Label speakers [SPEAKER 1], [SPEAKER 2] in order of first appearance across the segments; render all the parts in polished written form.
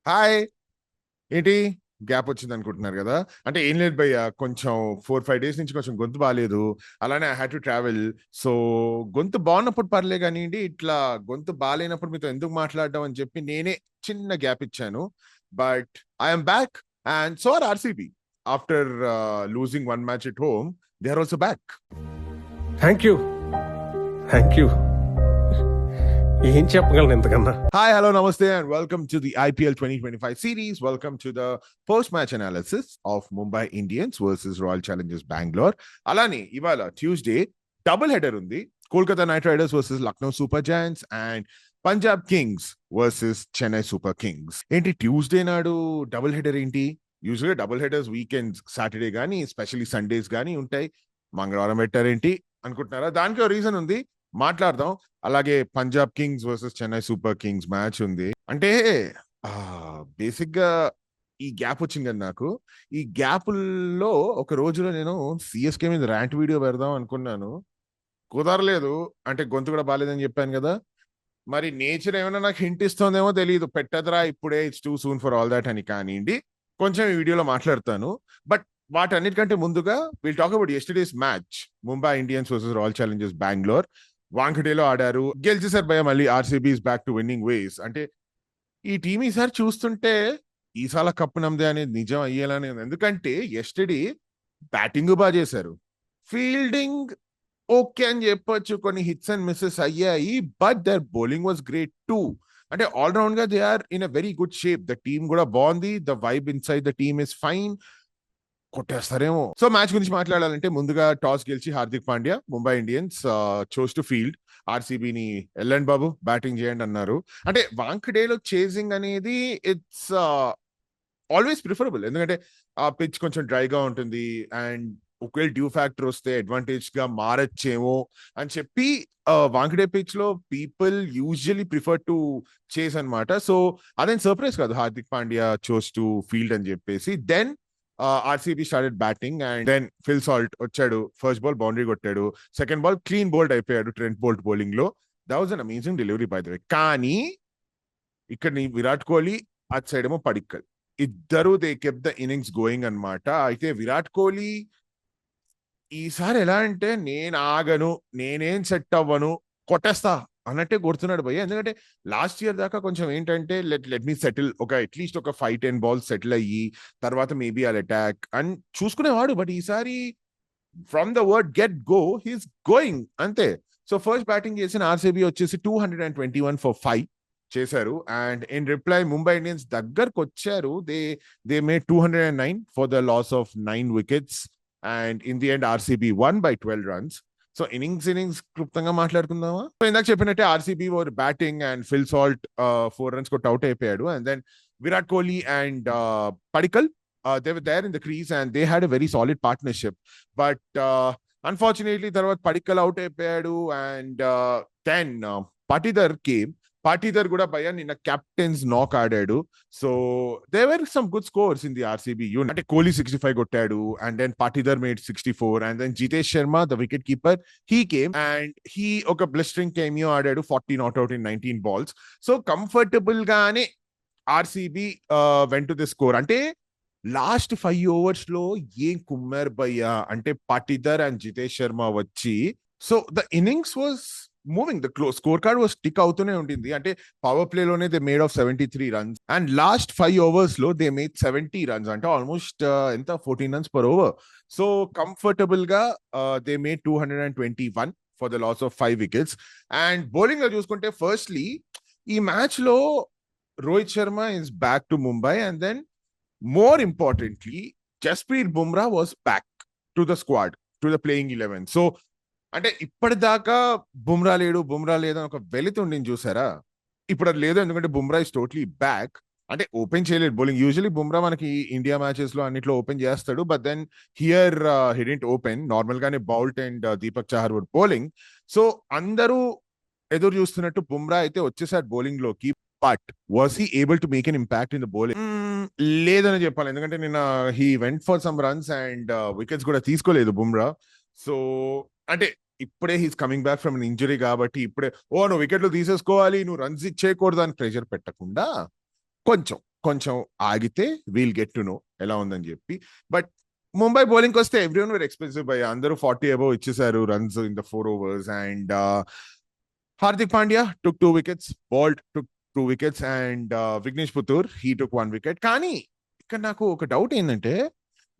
[SPEAKER 1] Hi. ఏంటి gap వచ్చింది అనుకుంటున్నారు కదా? అంటే ఏం లేదు భయ్య, కొంచెం 4-5 డేస్ నుంచి కొంచెం గొంతు బాగాలేదు. అలానే I had to travel. So గొంతు బాగున్నప్పుడు పర్లే కానివ్వండి, ఇట్లా గొంతు బాగాలేనప్పుడు మీతో ఎందుకు మాట్లాడడం అని చెప్పి నేనే చిన్న గ్యాప్ ఇచ్చాను. But I'm back. And so are RCB. After losing one match at home, they are also back.
[SPEAKER 2] Thank you thank you ఏం చెప్పగలను ఎంతకన్నా.
[SPEAKER 1] Hi, hello, namaste, and welcome to the IPL 2025 series. Welcome to the post-match analysis of Mumbai Indians versus Royal Challengers Bangalore. Alani, ivala Tuesday, double header undi. Kolkata Knight Riders versus Lucknow Super Giants and Punjab Kings versus Chennai Super Kings. Enti Tuesday naadu double header enti? Usually double headers weekends, Saturday gani, especially Sundays gani untai. Mangalwaram పెట్టారేంటి అనుకుంటున్నారా? దానికి ఒక reason ఉంది, మాట్లాడదాం. అలాగే Punjab Kings versus Chennai Super Kings match ఉంది. అంటే basic గా ఈ గ్యాప్ వచ్చింది కదా నాకు. ఈ గ్యాప్ లో ఒక రోజులో నేను సిఎస్కే మీద ర్యాంట్ వీడియో పెడదాం అనుకున్నాను, కుదరలేదు. అంటే గొంతు కూడా బాగాలేదని చెప్పాను కదా. మరి నేచర్ ఏమైనా నాకు హింట్ ఇస్తుందేమో తెలియదు, పెట్టదురా ఇప్పుడే, it's too soon for all that అని. కానివ్వండి, కొంచెం ఈ వీడియోలో మాట్లాడతాను. బట్ వాటన్నిటికంటే ముందుగా will talk about yesterday's match, Mumbai Indians versus Royal Challengers Bengaluru. వాంఖడేలో ఆడారు, గెలిచేసారు భయ. మళ్ళీ RCB is back to winning ways. అంటే ఈ టీం ఈసారి చూస్తుంటే ఈసారి కప్పు నమ్మదే అనేది నిజం అయ్యేలానే ఉంది. ఎందుకంటే యెస్టర్డే బ్యాటింగ్ బాగా చేశారు, ఫీల్డింగ్ ఓకే అని చెప్పొచ్చు, కొన్ని హిట్స్ అండ్ మిస్సెస్ అయ్యాయి, but their bowling was great too. అంటే ఆల్రౌండ్ గా they are in a very good shape. The team కూడా బాగుంది, the vibe inside the team is fine. కొట్టేస్తారేమో. సో మ్యాచ్ గురించి మాట్లాడాలంటే ముందుగా టాస్ గెలిచి Hardik Pandya, Mumbai Indians chose to field. ఆర్సీబీని ఎల్లండ్ బాబు బ్యాటింగ్ చేయండి అన్నారు. అంటే వాంఖడేలో చేసింగ్ అనేది ఇట్స్ ఆల్వేస్ ప్రిఫరబుల్, ఎందుకంటే ఆ పిచ్ కొంచెం డ్రైగా ఉంటుంది అండ్ ఒకవేళ డ్యూ ఫ్యాక్టర్ వస్తే అడ్వాంటేజ్ గా మారచ్చేమో అని చెప్పి వాంఖడే పిచ్ లో people usually prefer to chase అనమాట. సో అదేం సర్ప్రైజ్ కాదు Hardik Pandya chose to field అని చెప్పేసి. Then RCB started batting and then Phil Salt వచ్చాడు. ఫస్ట్ బాల్ బౌండరీ కొట్టాడు, సెకండ్ బాల్ క్లీన్ బోల్డ్ అయిపోయాడు ట్రెంట్ బోల్ట్ బౌలింగ్ లో. That was an amazing delivery by the way. కానీ ఇక్కడ విరాట్ కోహ్లీ, అట్ సైడ్ ఏమో పడిక్కల్, ఇద్దరు they kept the innings going అనమాట. అయితే విరాట్ కోహ్లీ ఈసారి ఎలా అంటే నేను ఆగను, నేనేం సెట్ అవ్వను, కొట్టేస్తా అన్నట్టే కొడుతున్నాడు భయ్య. ఎందుకంటే లాస్ట్ ఇయర్ దాకా కొంచెం ఏంటంటే లెట్ మీ సెటిల్, ఒక అట్లీస్ట్ ఒక 5-10 balls సెటిల్ అయ్యి తర్వాత మేబీ ఆల్ అటాక్ అని చూసుకునేవాడు. బట్ ఈసారి from the word get go he's going అంతే. సో ఫస్ట్ బ్యాటింగ్ చేసిన ఆర్సీబీ వచ్చేసి 221 for 5 చేశారు. And in reply Mumbai Indians దగ్గరకు వచ్చారు. They made 209 for the loss of 9 wickets. And in the end RCB won by 12 runs. So innings క్లుప్తంగా మాట్లాడుకుందామా? So ఇందాక చెప్పినట్టే RCB over batting and Phil Salt 4 runs కొట్టి out అయిపోయాడు. And then Virat Kohli and Padikkal, they were there in the crease and they had a very solid partnership. But unfortunately తర్వాత Padikkal out అయిపోయాడు. And then Patidar came. Patidar కూడా భయ నిన్న captain's knock ఆడాడు. So they were some good scores in the RCB unit. అంటే కోహ్లీ 65 కొట్టాడు and then Patidar made 64 and then Jitesh Sharma the wicket keeper he came and he ఒక blistering cameo ఆడాడు, 40 not out in 19 balls. So comfortable గానే RCB went to the score. అంటే last 5 overs లో ఏం కుమ్మారు భయ్యా అంటే పాటిదర్ అండ్ జితేష్ శర్మ వచ్చి. So the innings was moving, the score card was tick అవుతూనే ఉంటుంది. అంటే పవర్ ప్లే లోనే they made of 73 runs and last 5 overs లో దే మేడ్ 70 runs. అంటే ఆల్మోస్ట్ ఎంత 14 runs per over. So comfortable గా they made 221 for the loss of 5 wickets. And bowling లో చూసుకుంటే ఫస్ట్లీ ఈ మ్యాచ్ లో Rohit Sharma is back to Mumbai and then more importantly Jasprit Bumrah was back to the squad, to the playing 11. So అంటే ఇప్పటిదాకా బుమ్రా లేడు అని ఒక వెలితుండిని చూసారా, ఇప్పుడు అది లేదు. ఎందుకంటే బుమ్రా ఇస్ టోటలీ బ్యాక్. అంటే ఓపెన్ చేయలేదు బౌలింగ్. యూజువలీ బుమ్రా మనకి ఇండియా మ్యాచెస్ లో అన్నిట్లో ఓపెన్ చేస్తాడు, but then here he didn't open. Normal గానే Boult and Deepak Chahar would bowling. So అందరూ ఎదురు చూస్తున్నట్టు బుమ్రా అయితే వచ్చేసాడు బౌలింగ్ లోకి. But was he able to make an impact in the bowling? లేదని చెప్పాలి, ఎందుకంటే నిన్న he went for some runs and wickets కూడా తీసుకోలేదు బుమ్రా. సో అంటే ఇప్పుడే he's coming back from injury కాబట్టి ఇప్పుడే నువ్వు వికెట్లు తీసేసుకోవాలి, నువ్వు రన్స్ ఇచ్చేయకూడదు అని ప్రెషర్ పెట్టకుండా కొంచెం కొంచెం ఆగితే వీల్ గెట్ టు నో ఎలా ఉందని చెప్పి. బట్ ముంబై బౌలింగ్ వస్తే ఎవ్రీవన్ వర్ ఎక్స్పెన్సివ్ బై, అందరూ 40 అబౌవ్ ఇచ్చేసారు runs in the 4 overs. And Hardik Pandya took 2 wickets, బాల్ట్ took 2 wickets, and Vignesh Puttur he took 1 wicket. కానీ ఇక్కడ నాకు ఒక డౌట్ ఏంటంటే,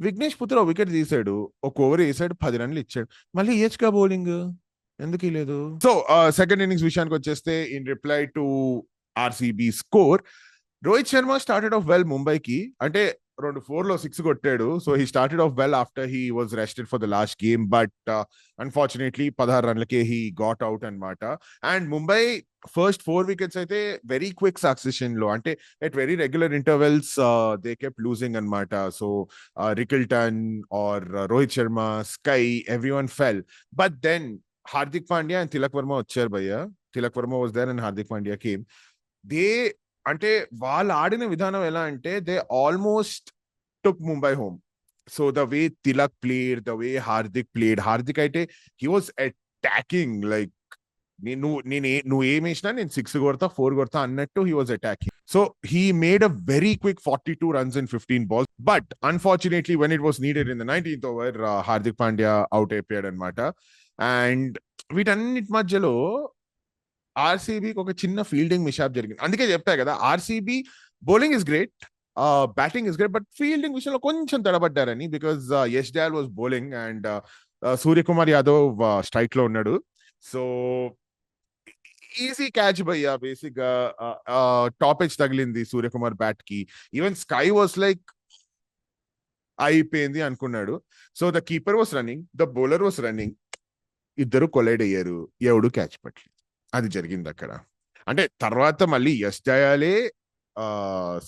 [SPEAKER 1] విఘ్నేష్ పుత్తూర్ ఒక వికెట్ తీసాడు, ఒక ఓవర్ వేసాడు, 10 runs ఇచ్చాడు, మళ్ళీ ఏచ్గా బౌలింగ్ ఎందుకు లేదు? సో సెకండ్ ఇన్నింగ్స్ విషయానికి వచ్చేస్తే, in reply to RCB score, Rohit Sharma started off well ముంబైకి. అంటే 4 6 కొట్టాడు. So he started off well after he was rested for the last game. But unfortunately 16 runsలకే హీ గాట్ అవుట్ అనమాట. అండ్ ముంబై ఫస్ట్ 4 wickets అయితే very quick succession లో, అంటే at very regular intervals they kep losing అనమాట. So Rickelton or Rohit Sharma, SKY, everyone fell. But then Hardik Pandya and Tilak Varma వచ్చారు భయ్య. Tilak Varma was there and Hardik Pandya came. They అంటే వాళ్ళు ఆడిన విధానం ఎలా అంటే, they almost took Mumbai home. So the way Tilak played, the way Hardik played, Hardik అయితే హీ వాజ్ అటాకింగ్ లైక్, నువ్వు ఏం వేసినా నేను 6 కొడతా 4 కొడతా అన్నట్టు he was attacking. So he made a very quick 42 runs in 15 balls. But unfortunately when it was needed in the 19th over, Hardik Pandya out అయిపోయాడు అనమాట. అండ్ వీటన్నిటి మధ్యలో ఆర్సీబీకి ఒక చిన్న ఫీల్డింగ్ మిషాప్ జరిగింది. అందుకే చెప్తా కదా, RCB bowling is great, batting is great, but fielding విషయంలో కొంచెం తడబడ్డారని. Because Yash Dayal was bowling and Suryakumar Yadav strike లో ఉన్నాడు. సో ఈజీ క్యాచ్ భయ్యా, బేసిక్ గా టాప్ ఎడ్జ్ తగిలింది సూర్యకుమార్ బ్యాట్ కి. ఈవెన్ స్కై వాస్ లైక్ అయిపోయింది అనుకున్నాడు. So the keeper was running, the bowler was running, ఇద్దరు కొలైడ్ అయ్యారు, ఎవడు క్యాచ్ పట్టలేదు. అది జరిగింది అక్కడ. అంటే తర్వాత మళ్ళీ యష్ దయాలే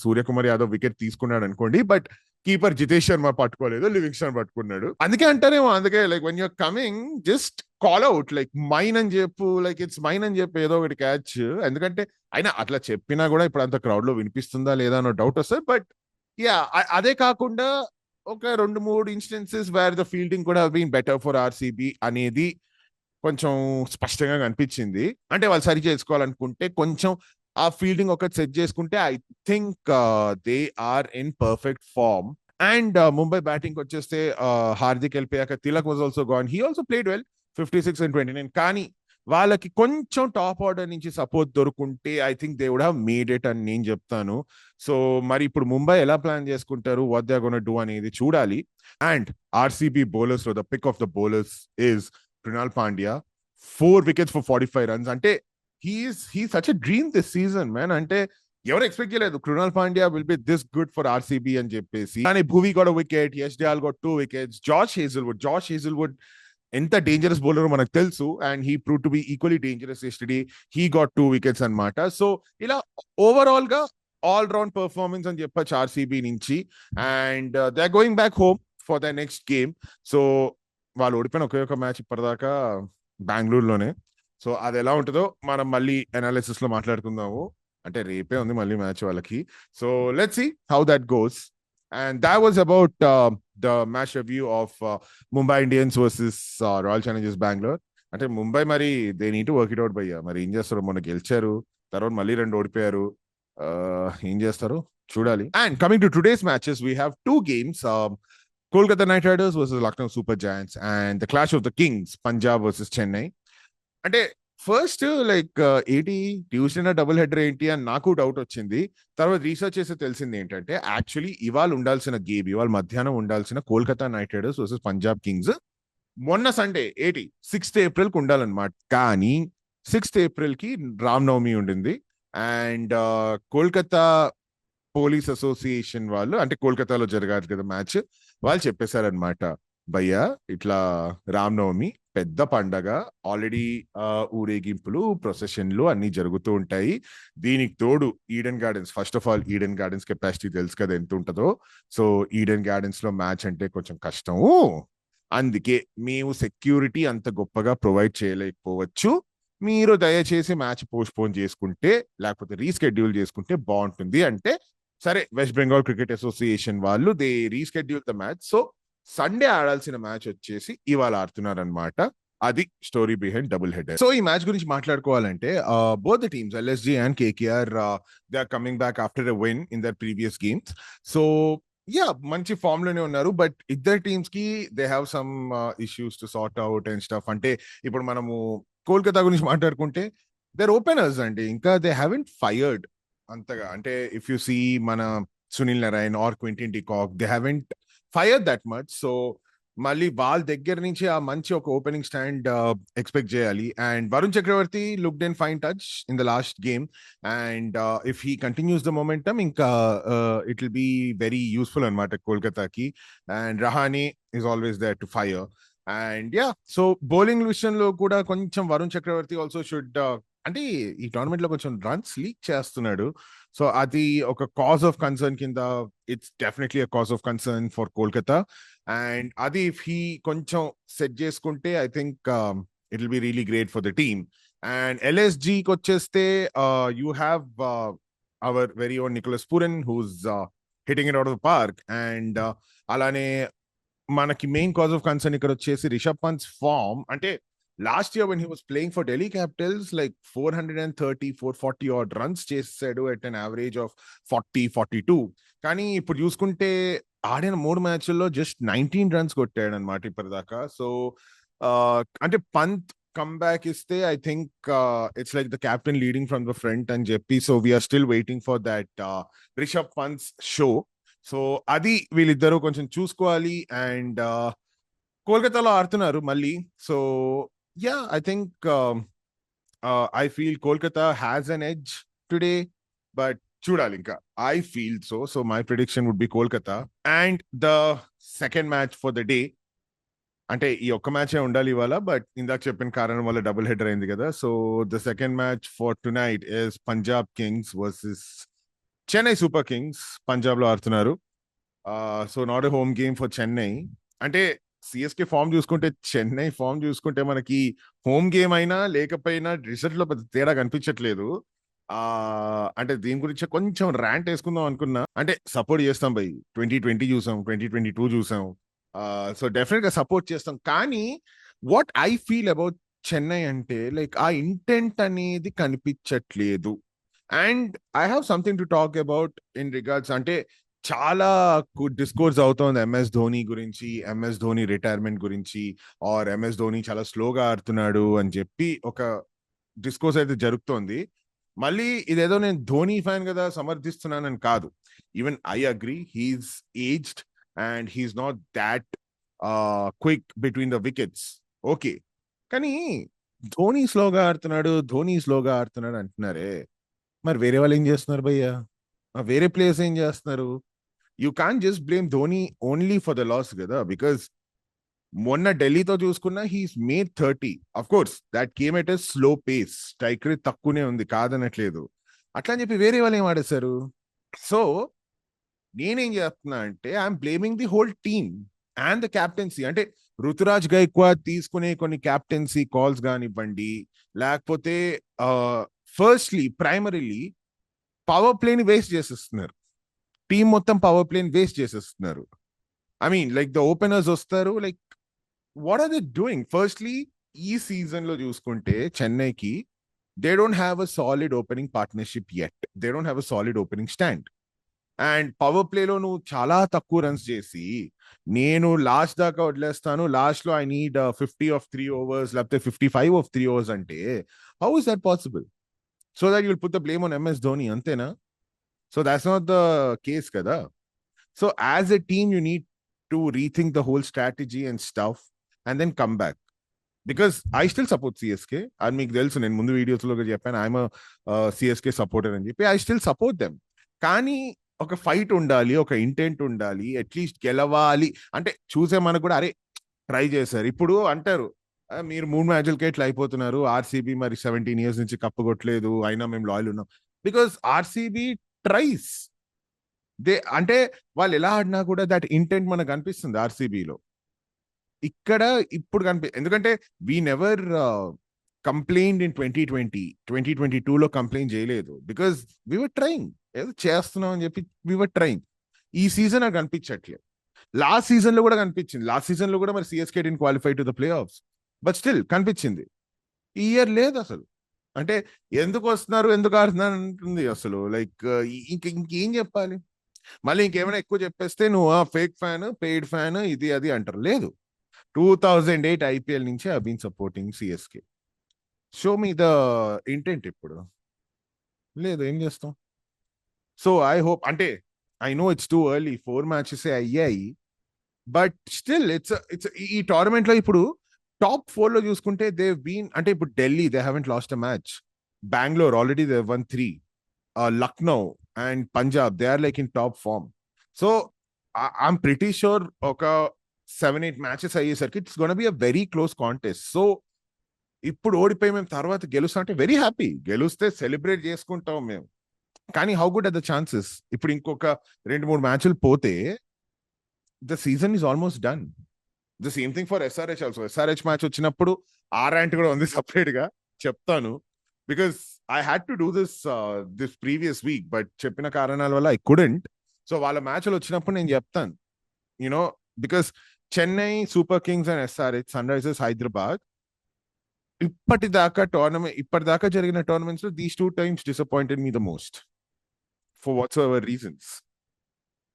[SPEAKER 1] సూర్యకుమార్ యాదవ్ వికెట్ తీసుకున్నాడు అనుకోండి, బట్ కీపర్ జితేష్ శర్మ పట్టుకోలేదు, లివింగ్స్టన్ పట్టుకున్నాడు. అందుకే అంటారేమో, అందుకే like when you're coming just call out, like mine అని చెప్పు, లైక్ ఇట్స్ మైన్ అని చెప్పు ఏదో ఒకటి క్యాచ్. ఎందుకంటే అయినా అట్లా చెప్పినా కూడా ఇప్పుడు అంత క్రౌడ్ లో వినిపిస్తుందా లేదా అన్న డౌట్ వస్తుంది. బట్ యా, అదే కాకుండా ఒక 2-3 ఇన్స్టెన్సెస్ వేర్ ద ఫీల్డింగ్ కూడా బీన్ బెటర్ ఫర్ ఆర్సీబీ అనేది కొంచెం స్పష్టంగా కనిపించింది. అంటే వాళ్ళు సరి చేసుకోవాలనుకుంటే కొంచెం ఆ ఫీల్డింగ్ ఒకటి సెట్ చేసుకుంటే I think they are in perfect form. And Mumbai batting వచ్చేస్తే హార్దిక్ వెళ్ళిపోయాక Tilak was also gone. He also played well, 56 and 29. కానీ వాళ్ళకి కొంచెం టాప్ ఆర్డర్ నుంచి సపోర్ట్ దొరుకుంటే I think they would have made it అని నేను చెప్తాను. సో మరి ఇప్పుడు ముంబై ఎలా ప్లాన్ చేసుకుంటారు, what they are gonna do అనేది చూడాలి. అండ్ ఆర్సీబీ బౌలర్స్ లో the pick of the bowlers is Krunal Pandya, 4 wickets for 45 runs. అంటే he's such a dream this season, man. అంటే ఎవరు ఎక్స్పెక్ట్ చేయలేదు Krunal Pandya will be this good for RCB అని చెప్పేసి. కానీ Bhuvi got wicket, Yash Dayal got 2 wickets, Josh Hazlewood ఎంత dangerous bowler మనకు తెలుసు, and he prove to be equally dangerous yesterday. He got 2 wickets అన్నమాట. సో ఇలా ఓవరాల్ గా ఆల్ రౌండ్ పర్ఫార్మెన్స్ అని చెప్పొచ్చు ఆర్సీబీ నుంచి. And they are going back home for the next game. So వాళ్ళు ఓడిపోయిన ఒకే ఒక మ్యాచ్ ఇప్పటిదాకా బెంగళూరులోనే. సో అది ఎలా ఉంటుందో మనం మళ్ళీ అనాలిసిస్ లో మాట్లాడుకుందాము. అంటే రేపే ఉంది మళ్ళీ మ్యాచ్ వాళ్ళకి. So let's see how that goes. And that was about the match review of Mumbai Indians versus Royal Challengers Bengaluru. అంటే ముంబై మరి they need to work it out భయ్యా. మరి ఏం చేస్తారు, మొన్న గెలిచారు, తర్వాత మళ్ళీ 2 ఓడిపోయారు, ఏం చేస్తారు చూడాలి. And coming to today's matches, we have 2 games. Kolkata Knight Riders versus Lucknow Super Giants, and the Clash of the Kings, Punjab versus Chennai. అంటే ఫస్ట్ లైక్ ఏంటి ట్యూస్డే డబుల్ హెడర్ ఏంటి అని నాకు డౌట్ వచ్చింది. తర్వాత రీసెర్చ్ చేస్తే తెలిసింది ఏంటంటే, యాక్చువల్లీ ఇవాళ ఉండాల్సిన గేమ్, ఇవాళ మధ్యాహ్నం ఉండాల్సిన Kolkata night riders versus Punjab Kings మొన్న సండే 6th April ఉండాలన్నమాట. కానీ 6th April కి రామ్నవమి ఉండింది. అండ్ కోల్కతా పోలీస్ అసోసియేషన్ వాళ్ళు, అంటే కోల్కతాలో జరగాలి కదా మ్యాచ్, వాళ్ళు చెప్పేశారనమాట, భయ్యా ఇట్లా రామ్నవమి పెద్ద పండగ, ఆల్రెడీ ఊరేగింపులు, ప్రొసెషన్లు అన్ని జరుగుతూ ఉంటాయి. దీనికి తోడు Eden gardens, first of all Eden gardens capacity తెలుసు కదా ఎంత ఉంటుందో. సో ఈడెన్ గార్డెన్స్ లో మ్యాచ్ అంటే కొంచెం కష్టము, అందుకే మేము సెక్యూరిటీ అంత గొప్పగా ప్రొవైడ్ చేయలేకపోవచ్చు, మీరు దయచేసి మ్యాచ్ పోస్ట్పోన్ చేసుకుంటే లేకపోతే రీస్కెడ్యూల్ చేసుకుంటే బాగుంటుంది అంటే, సరే వెస్ట్ బెంగాల్ క్రికెట్ అసోసియేషన్ వాళ్ళు they reschedule the match. So Sunday ఆడాల్సిన మ్యాచ్ వచ్చేసి ఇవాళ ఆడుతున్నారు అనమాట. అది story behind double header. So ఈ మ్యాచ్ గురించి మాట్లాడుకోవాలంటే both the teams LSG and KKR they are coming back after a win in their previous games. So yeah మంచి ఫామ్ లోనే ఉన్నారు. బట్ ఇద్దరు టీమ్స్ కి they have some issues to sort out and stuff. అంటే ఇప్పుడు మనము కోల్కతా గురించి మాట్లాడుకుంటే దేర్ ఓపెనర్స్ అండి ఇంకా దే హ్యావెంట్ ఫైర్డ్ అంతగా. అంటే ఇఫ్ యు సీ మన Sunil Narine or Quinton de Kock they haven't fired that much. So మళ్ళీ వాళ్ళ దగ్గర నుంచి ఆ మంచి ఒక ఓపెనింగ్ స్టాండ్ ఎక్స్పెక్ట్ చేయాలి. And Varun Chakravarthy looked in fine touch in the last game. And if he continues the momentum ఇంకా it will be very useful అనమాట కోల్కతాకి. And Rahane is always there to fire. And yeah so bowling విషయంలో కూడా కొంచెం వరుణ్ చక్రవర్తి also should అంటే ఈ tournament లో కొంచెం రన్స్ లీక్ చేస్తున్నాడు. సో అది ఒక కాజ్ ఆఫ్ కన్సర్న్ కింద. It's definitely a cause of concern for Kolkata. And అది ఇఫ్ హీ కొంచెం సెట్ చేసుకుంటే I think it will be really great for the team. And ఎల్ఎస్జికి వచ్చేస్తే you have our very own Nicholas Pooran who's hitting it out of the park. And అలానే మనకి main cause of concern ఇక్కడ వచ్చేసి Rishabh Pant form. అంటే last year when he was playing for Delhi Capitals like 440 odd runs చేసాడు at an average of 42. కానీ ఇప్పుడు చూసుకుంటే ఆడిన 3 మ్యాచ్ల్లో జస్ట్ 19 రన్స్ కొట్టాడు అనమాట ఇప్పటిదాకా. సో అంటే పంత్ కమ్బ్యాక్ ఇస్తే I think it's like the captain leading from the front అని చెప్పి. So we're still waiting for that Rishabh Pant show. సో అది వీళ్ళిద్దరూ కొంచెం చూసుకోవాలి. అండ్ కోల్కతాలో ఆడుతున్నారు మళ్ళీ. So yeah I think I feel Kolkata has an edge today. But చూడాలి ఇంకా. I feel so. So my prediction would be Kolkata. And the second match for the day, అంటే ఈ ఒక్క మ్యాచే ఉండాలి ఇవాళ, బట్ ఇందాక చెప్పిన కారణం వల్ల డబుల్ హెడర్ అయింది కదా. So the second match for tonight is Punjab Kings versus Chennai Super Kings. Punjab లో ఆడుతున్నారు. So not a home game for Chennai. అంటే సిఎస్కే ఫామ్ చూసుకుంటే చెన్నై ఫామ్ చూసుకుంటే మనకి హోమ్ గేమ్ అయినా లేకపోయినా రిజల్ట్ లో పెద్ద తేడా కనిపించట్లేదు. అంటే దీని గురించి కొంచెం ర్యాంట్ వేసుకుందాం అనుకున్నా. అంటే సపోర్ట్ చేస్తాం బై 2020 చూసాం, 2022 చూసాం. సో డెఫినెట్ గా సపోర్ట్ చేస్తాం. కానీ what I feel about Chennai అంటే లైక్ ఆ ఇంటెంట్ అనేది కనిపించట్లేదు. And I have something to talk about in regards. అంటే చాలా డిస్కోర్స్ అవుతోంది ఎంఎస్ ధోని గురించి, ఎంఎస్ ధోని రిటైర్మెంట్ గురించి, ఆర్ ఎంఎస్ ధోని చాలా స్లోగా ఆడుతున్నాడు అని చెప్పి ఒక డిస్కోర్స్ అయితే జరుగుతోంది. మళ్ళీ ఇదేదో నేను ధోని ఫ్యాన్ కదా సమర్థిస్తున్నానని కాదు. Even I agree he's aged and he's not that quick between the wickets. Okay, కానీ ధోని స్లోగా ఆడుతున్నాడు అంటున్నారే. మరి వేరే వాళ్ళు ఏం చేస్తున్నారు భయ్యా? వేరే ప్లేయర్స్ ఏం చేస్తున్నారు? You can't just blame Dhoni only for the loss కదా. బికాస్ మొన్న ఢిల్లీతో చూసుకున్నా he's made 30. Of course that came at a slow pace. Strike rate తక్కువనే ఉంది కాదనట్లేదు. అట్లా అని చెప్పి వేరే వాళ్ళు ఏం ఆడేశారు? సో నేనేం చేస్తున్నా అంటే I'm blaming the whole team and the captaincy. అంటే రుతురాజ్ గైక్వాడ్ తీసుకునే కొన్ని క్యాప్టెన్సీ కాల్స్ కానివ్వండి, లేకపోతే ఫస్ట్లీ ప్రైమరీలీ పవర్ ప్లేని వేస్ట్ చేసేస్తున్నారు. టీం మొత్తం పవర్ ప్లేని వేస్ట్ చేసేస్తున్నారు. I mean like the openers వస్తారు, like what are they doing? Firstly ఈ సీజన్ లో చూసుకుంటే చెన్నైకి they don't have a solid opening partnership at. They don't have a solid opening stand. And power ప్లేలో నువ్వు చాలా తక్కువ రన్స్ చేసి నేను లాస్ట్ దాకా వదిలేస్తాను, లాస్ట్ లో ఐ నీడ్ 50 ఆఫ్ 3 overs లేకపోతే 55 ఆఫ్ 3 overs అంటే how is that possible? So that you'll put the blame on MS Dhoni, అంతేనా? So that's not the case కదా. So as a team you need to rethink the whole strategy and stuff and then come back. Because I still support CSK. అది మీకు తెలుసు, నేను ముందు videos లో చెప్పాను I'm CSK supporter అని చెప్పి. I still support them. కానీ ఒక ఫైట్ ఉండాలి, ఒక ఇంటెంట్ ఉండాలి, అట్లీస్ట్ గెలవాలి అంటే చూసే మనకు కూడా అరే ట్రై చేశారు. ఇప్పుడు అంటారు మీరు 3 మ్యాచ్లకే ఇట్లా అయిపోతున్నారు, ఆర్సీబీ మరి 17 years నుంచి కప్పు కొట్టలేదు అయినా మేము లాయల్ ఉన్నాం. బికాస్ ఆర్సీబీ ట్రైస్ అంటే వాళ్ళు ఎలా ఆడినా కూడా దట్ ఇంటెంట్ మనకు కనిపిస్తుంది ఆర్సీబీలో. ఇక్కడ ఇప్పుడు ఎందుకంటే వీ నెవర్ కంప్లైంట్ ఇన్ 2020, 2022లో కంప్లైంట్ చేయలేదు. బికాస్ వీఆర్ ట్రైంగ్, ఏదో చేస్తున్నాం అని చెప్పి వీఆర్ ట్రైంగ్. ఈ సీజన్ నాకు కనిపించట్లేదు. లాస్ట్ సీజన్ లో కూడా కనిపించింది. లాస్ట్ సీజన్ లో కూడా మరి CSK didn't qualify to the play offs. But still కనిపించింది. ఈ ఇయర్ లేదు అసలు. అంటే ఎందుకు వస్తున్నారు, ఎందుకు ఆడుతున్నారు అంటుంది అసలు. లైక్ ఇంకేం చెప్పాలి? మళ్ళీ ఇంకేమైనా ఎక్కువ చెప్పేస్తే నువ్వు ఫేక్ ఫ్యాన్, పెయిడ్ ఫ్యాన్, ఇది అది అంటారు. లేదు, 2008 ఐపీఎల్ నుంచి I been supporting CSK. Show me the intent. ఇప్పుడు లేదు, ఏం చేస్తాం? సో ఐ హోప్, అంటే I know it's too early, 4 matches అయ్యాయి, బట్ స్టిల్ ఇట్స్ ఈ టోర్నమెంట్ లో ఇప్పుడు టాప్ 4 లో చూసుకుంటే దే బీన్, అంటే ఇప్పుడు Delhi they haven't lost a match, Bengaluru already they won 3, Lucknow and Punjab they are like in top form. So I'm pretty sure ఒక 7-8 matches అయ్యేసరికి it's gonna be a very close contest. So ఇప్పుడు ఓడిపోయి మేము తర్వాత గెలుస్తాం అంటే వెరీ హ్యాపీ, గెలిస్తే సెలబ్రేట్ చేసుకుంటాం మేము. కానీ how good or the chances? ఇప్పుడు ఇంకొక 2-3 మ్యాచ్లు పోతే the season is almost done. The same thing for SRH also. SRH match వచ్చినప్పుడు ఆ ర్యాంట్ కూడా ఉంది సపరేట్ గా, చెప్తాను. Because I had to do this previous week, but చెప్పిన కారణాల వల్ల ఐ కుడెంట్. సో వాళ్ళ మ్యాచ్లు వచ్చినప్పుడు నేను చెప్తాను, you know, because Chennai Super Kings and SRH, Sunrisers Hyderabad, ఇప్పటిదాకా జరిగిన టోర్నమెంట్స్ లో these 2 times disappointed me the most for whatsoever reasons.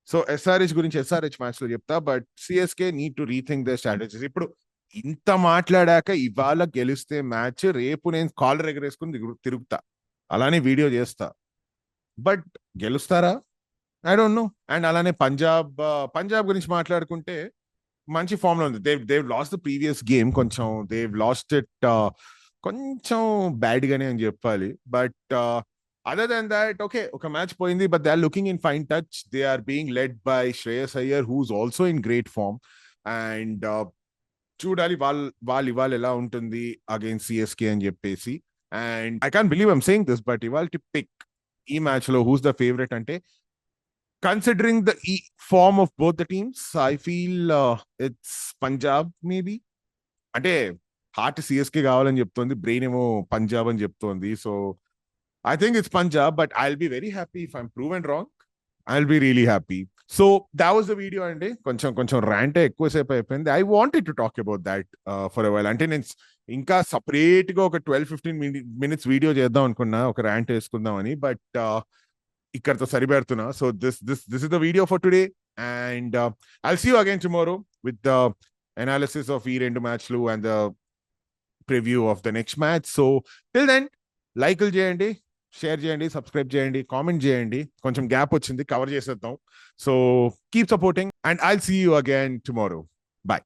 [SPEAKER 1] So SRH గురించి ఎస్ఆర్హెచ్ మ్యాచ్ లో చెప్తా, but CSK need to rethink the strategies. ఇప్పుడు ఇంత మాట్లాడాక ఇవాళ గెలిస్తే మ్యాచ్, రేపు నేను కాలర్ ఎగరేసుకుని తిరుగుతా, అలానే వీడియో చేస్తా. బట్ గెలుస్తారా? I don't know. అండ్ అలానే పంజాబ్ గురించి మాట్లాడుకుంటే మంచి ఫామ్ లో ఉంది. They've lost the previous game, కొంచెం దేవ్ లాస్ట్ ఇట్ కొంచెం బ్యాడ్ గానే అని చెప్పాలి. But other than that okay, ఒక మ్యాచ్ పోయింది, but they are looking in fine touch. They are being led by Shreyas Iyer, who's also in great form. And చూడాలి వాళ్ళు ఇవాళ ఎలా ఉంటుంది అగైన్స్ సిఎస్కే అని చెప్పేసి. And I can't believe I'm saying this, but ఇవాళ పిక్ ఈ మ్యాచ్ లో హూస్ ద ఫేవరెట్ అంటే, considering the form of both the teams, I feel it's Punjab maybe. అంటే హార్ట్ సిఎస్కే కావాలని చెప్తోంది, బ్రెయిన్ ఏమో పంజాబ్ అని చెప్తోంది. So I think it's Punjab, but I'll be very happy if I'm proven wrong. I'll be really happy. So that was the video అండి. కొంచెం ర్యాంటే ఎక్కువసేపు అయిపోయింది. I wanted to talk about that for a while. అంటే నేను ఇంకా separate గా ఒక 12-15 minutes video చేద్దాం అనుకున్నా, ఒక ర్యాంట్ వేసుకుందాం అని, బట్ ఇక్కడతో సరిపెడుతున్నా. So this is the video for today, and I'll see you again tomorrow with the analysis of ఈ 2 మ్యాచ్లు and the preview of the next match. So till then లైక్లు చేయండి, షేర్ చేయండి, సబ్స్క్రైబ్ చేయండి, కామెంట్ చేయండి. కొంచెం గ్యాప్ వచ్చింది, cover చేసేద్దాం. So keep supporting, and I'll see you again tomorrow. Bye.